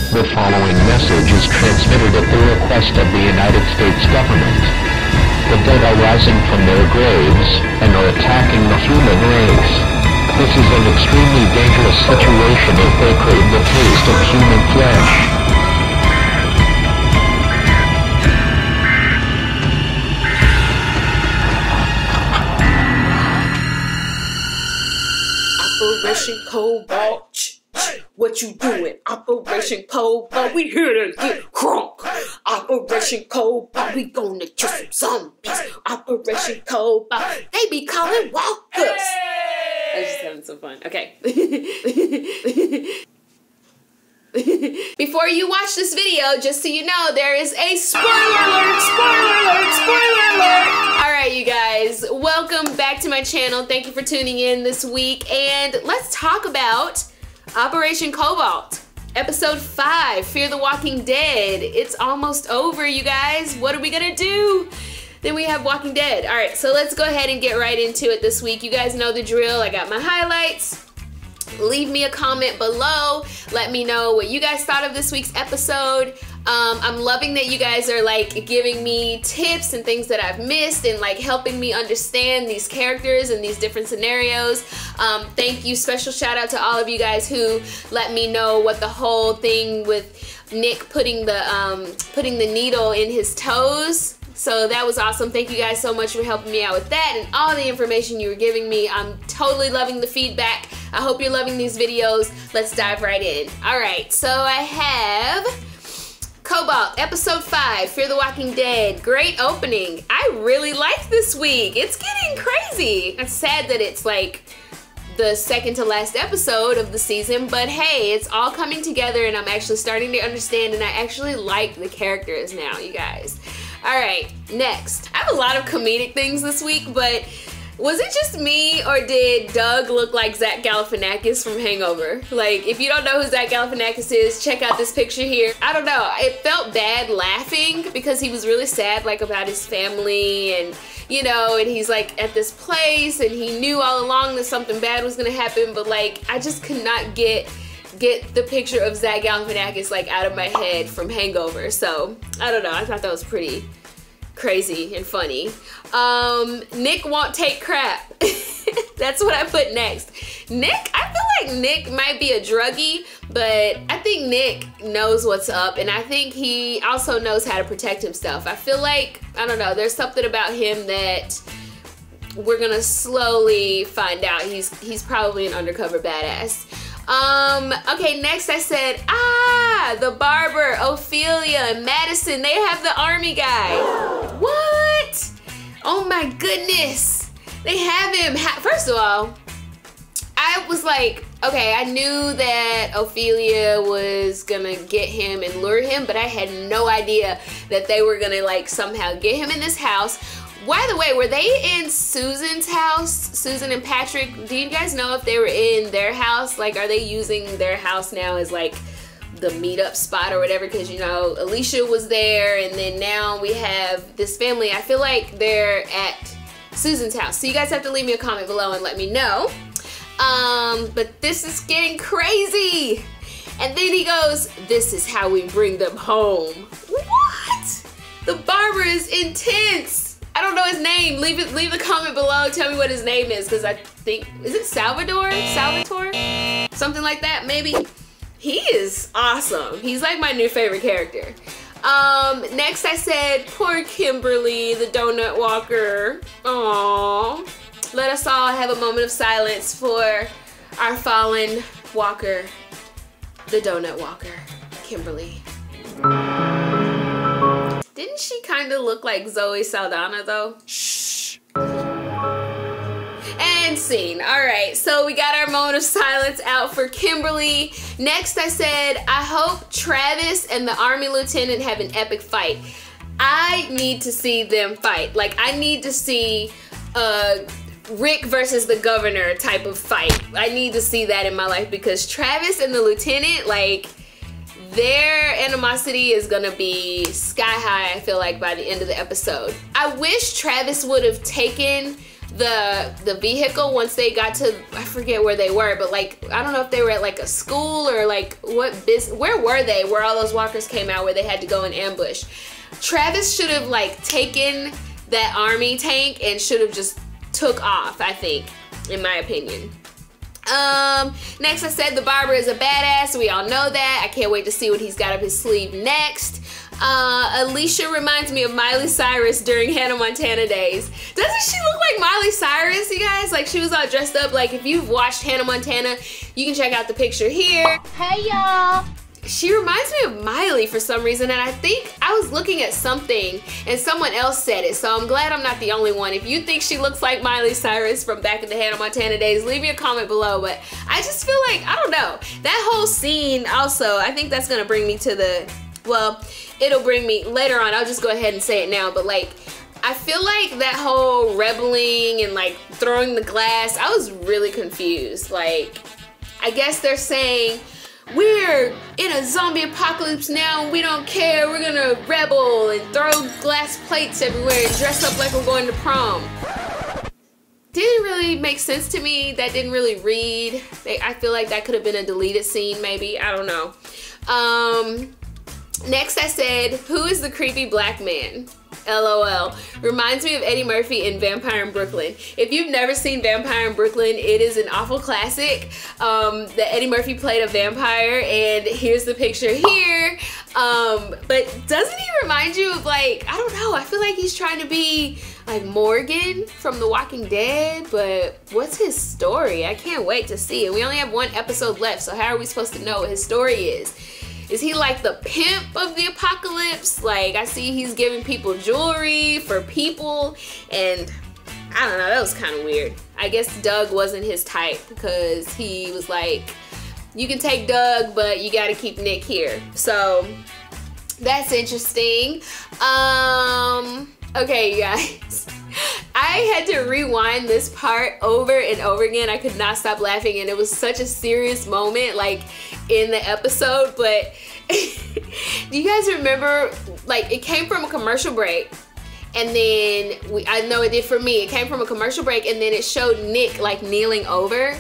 The following message is transmitted at the request of the United States government. The dead are rising from their graves and are attacking the human race. This is an extremely dangerous situation if they crave the taste of human flesh. Operation Cobalt, what you doing? Operation Cobalt, we here to get crunk. Operation Cobalt, we gonna kill some zombies. Operation Cobalt, they be calling walkers. I was just having some fun. Okay. Before you watch this video, just so you know, there is a spoiler alert, spoiler alert, spoiler alert. All right, you guys, welcome back to my channel. Thank you for tuning in this week, and let's talk about Operation Cobalt, episode 5, Fear the Walking Dead. It's almost over, you guys. What are we gonna do? Then we have Walking Dead. All right, so let's go ahead and get right into it this week. You guys know the drill. I got my highlights. Leave me a comment below. Let me know what you guys thought of this week's episode. I'm loving that you guys are like giving me tips and things that I've missed and like helping me understand these characters and these different scenarios. Thank you. Special shout out to all of you guys who let me know what the whole thing with Nick putting the needle in his toes. So that was awesome. Thank you guys so much for helping me out with that and all the information you were giving me. I'm totally loving the feedback. I hope you're loving these videos. Let's dive right in. All right, so I have Cobalt, episode 5, Fear the Walking Dead. Great opening. I really like this week. It's getting crazy. It's sad that it's like the second to last episode of the season, but hey, it's all coming together and I'm actually starting to understand and I actually like the characters now, you guys. All right, next. I have a lot of comedic things this week, but was it just me or did Doug look like Zach Galifianakis from Hangover? Like, if you don't know who Zach Galifianakis is, check out this picture here. I don't know, it felt bad laughing because he was really sad like about his family and you know, and he's like at this place and he knew all along that something bad was gonna happen, but like, I just could not get the picture of Zach Galifianakis like out of my head from Hangover. So I don't know, I thought that was pretty crazy and funny. Nick won't take crap. That's what I put next. Nick, I feel like Nick might be a druggie, but I think Nick knows what's up and I think he also knows how to protect himself. I feel like, I don't know, there's something about him that we're gonna slowly find out. He's probably an undercover badass. Okay, next I said, the barber, Ophelia, and Madison, they have the army guy. What? Oh my goodness. They have him. First of all, I was like, okay, I knew that Ophelia was gonna get him and lure him, but I had no idea that they were gonna like somehow get him in this house. By the way, were they in Susan's house? Susan and Patrick, do you guys know if they were in their house? Like, are they using their house now as like the meetup spot or whatever? Because, you know, Alicia was there and then now we have this family. I feel like they're at Susan's house. So you guys have to leave me a comment below and let me know. But this is getting crazy. And then he goes, this is how we bring them home. What? The barber is intense. I don't know his name. Leave a comment below. Tell me what his name is, because I think, is it Salvatore? Something like that, maybe. He is awesome. He's like my new favorite character. Next I said, poor Kimberly, the donut walker. Aww. Let us all have a moment of silence for our fallen walker, the donut walker, Kimberly. Didn't she kind of look like Zoe Saldana though? Shh. And scene. All right, so we got our moment of silence out for Kimberly. Next I said, I hope Travis and the army lieutenant have an epic fight. I need to see them fight. Like, I need to see Rick versus the governor type of fight. I need to see that in my life because Travis and the lieutenant, like, their animosity is gonna be sky high, I feel like, by the end of the episode. I wish Travis would have taken the vehicle once they got to, I forget where they were, but like, I don't know if they were at like a school or like where were they, where all those walkers came out, where they had to go and ambush. Travis should have like taken that army tank and should have just took off, I think, in my opinion. Next I said the barber is a badass. We all know that. I can't wait to see what he's got up his sleeve next. Alicia reminds me of Miley Cyrus during Hannah Montana days. Doesn't she look like Miley Cyrus, you guys? Like, she was all dressed up. Like, if you've watched Hannah Montana, you can check out the picture here. Hey, y'all. She reminds me of Miley for some reason, and I think I was looking at something and someone else said it, so I'm glad I'm not the only one. If you think she looks like Miley Cyrus from back in the Hannah Montana days, leave me a comment below. But I just feel like, I don't know, that whole scene also, I think that's gonna bring me to the, well, it'll bring me later on. I'll just go ahead and say it now, but like, I feel like that whole rebelling and like throwing the glass, I was really confused. Like, I guess they're saying, we're in a zombie apocalypse now and we don't care, we're gonna rebel and throw glass plates everywhere and dress up like we're going to prom. Didn't really make sense to me. That didn't really read. I feel like that could have been a deleted scene maybe, I don't know. Next I said, who is the creepy black man? LOL. Reminds me of Eddie Murphy in Vampire in Brooklyn. If you've never seen Vampire in Brooklyn, it is an awful classic. That Eddie Murphy played a vampire, and here's the picture here. But doesn't he remind you of, like, I don't know, I feel like he's trying to be like Morgan from The Walking Dead, but what's his story? I can't wait to see it. We only have one episode left, so how are we supposed to know what his story is? Is he like the pimp of the apocalypse? Like, I see he's giving people jewelry for people, and I don't know, that was kind of weird. I guess Doug wasn't his type because he was like, you can take Doug, but you gotta keep Nick here. So that's interesting. Okay, you guys. I had to rewind this part over and over again. I could not stop laughing, and it was such a serious moment, like, in the episode. But do you guys remember, like, it came from a commercial break, and then I know it did for me. It came from a commercial break, and then it showed Nick, like, kneeling over.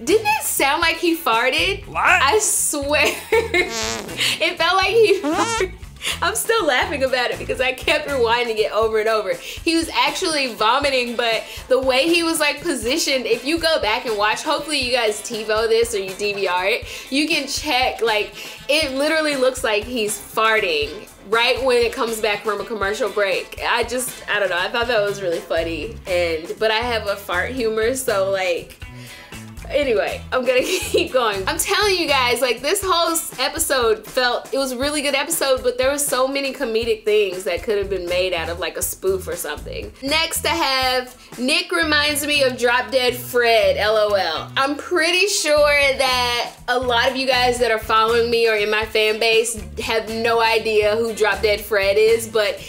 Didn't it sound like he farted? What? I swear. It felt like he farted. I'm still laughing about it because I kept rewinding it over and over. He was actually vomiting, but the way he was like positioned, if you go back and watch, hopefully you guys TiVo this or you DVR it, you can check, like, it literally looks like he's farting right when it comes back from a commercial break. I don't know, I thought that was really funny, but I have a fart humor, so like, anyway, I'm gonna keep going. I'm telling you guys, like, this whole episode it was a really good episode, but there were so many comedic things that could have been made out of like a spoof or something. Next I have, Nick reminds me of Drop Dead Fred, LOL. I'm pretty sure that a lot of you guys that are following me or in my fan base have no idea who Drop Dead Fred is, but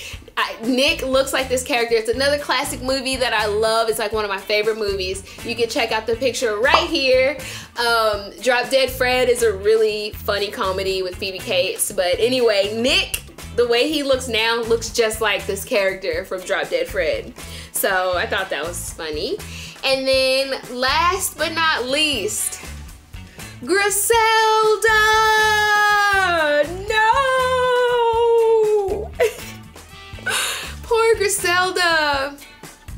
Nick looks like this character. It's another classic movie that I love. It's like one of my favorite movies. You can check out the picture right here. Drop Dead Fred is a really funny comedy with Phoebe Cates. But anyway, Nick, the way he looks now, looks just like this character from Drop Dead Fred. So I thought that was funny. And then last but not least, Griselda! No! Poor Griselda.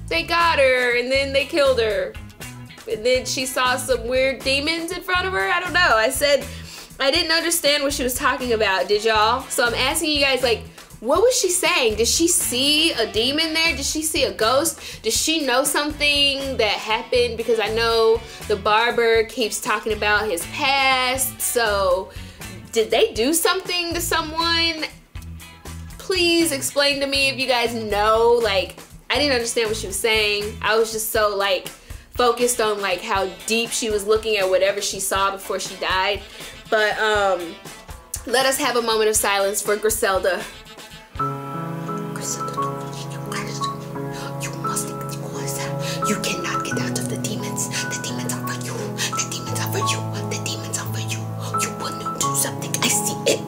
They got her and then they killed her. And then she saw some weird demons in front of her. I don't know. I said I didn't understand what she was talking about, did y'all? So I'm asking you guys, like, what was she saying? Did she see a demon there? Did she see a ghost? Does she know something that happened? Because I know the barber keeps talking about his past. So did they do something to someone? Please explain to me if you guys know. Like, I didn't understand what she was saying. I was just so like focused on like how deep she was looking at whatever she saw before she died. But let us have a moment of silence for Griselda. Griselda, you must because you cannot get out of the demons. The demons are for you. The demons are for you. The demons are for you. You want to do something. I see it.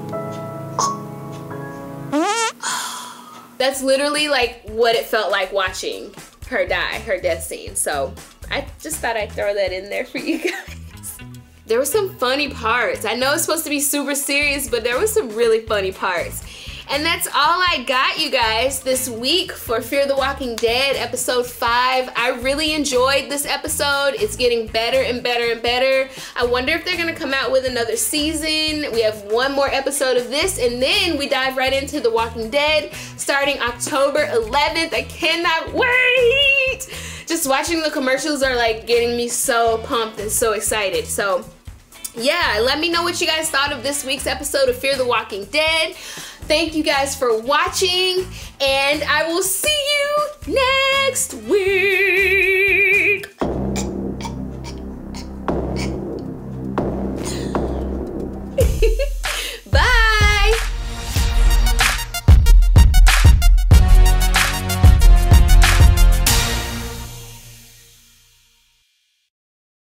That's literally like what it felt like watching her die, her death scene. So I just thought I'd throw that in there for you guys. There were some funny parts. I know it's supposed to be super serious, but there were some really funny parts. And that's all I got, you guys, this week for Fear the Walking Dead episode 5. I really enjoyed this episode. It's getting better and better and better. I wonder if they're gonna come out with another season. We have one more episode of this, and then we dive right into The Walking Dead starting October 11th. I cannot wait. Just watching the commercials are like getting me so pumped and so excited. So yeah, let me know what you guys thought of this week's episode of Fear the Walking Dead. Thank you guys for watching, and I will see you next week.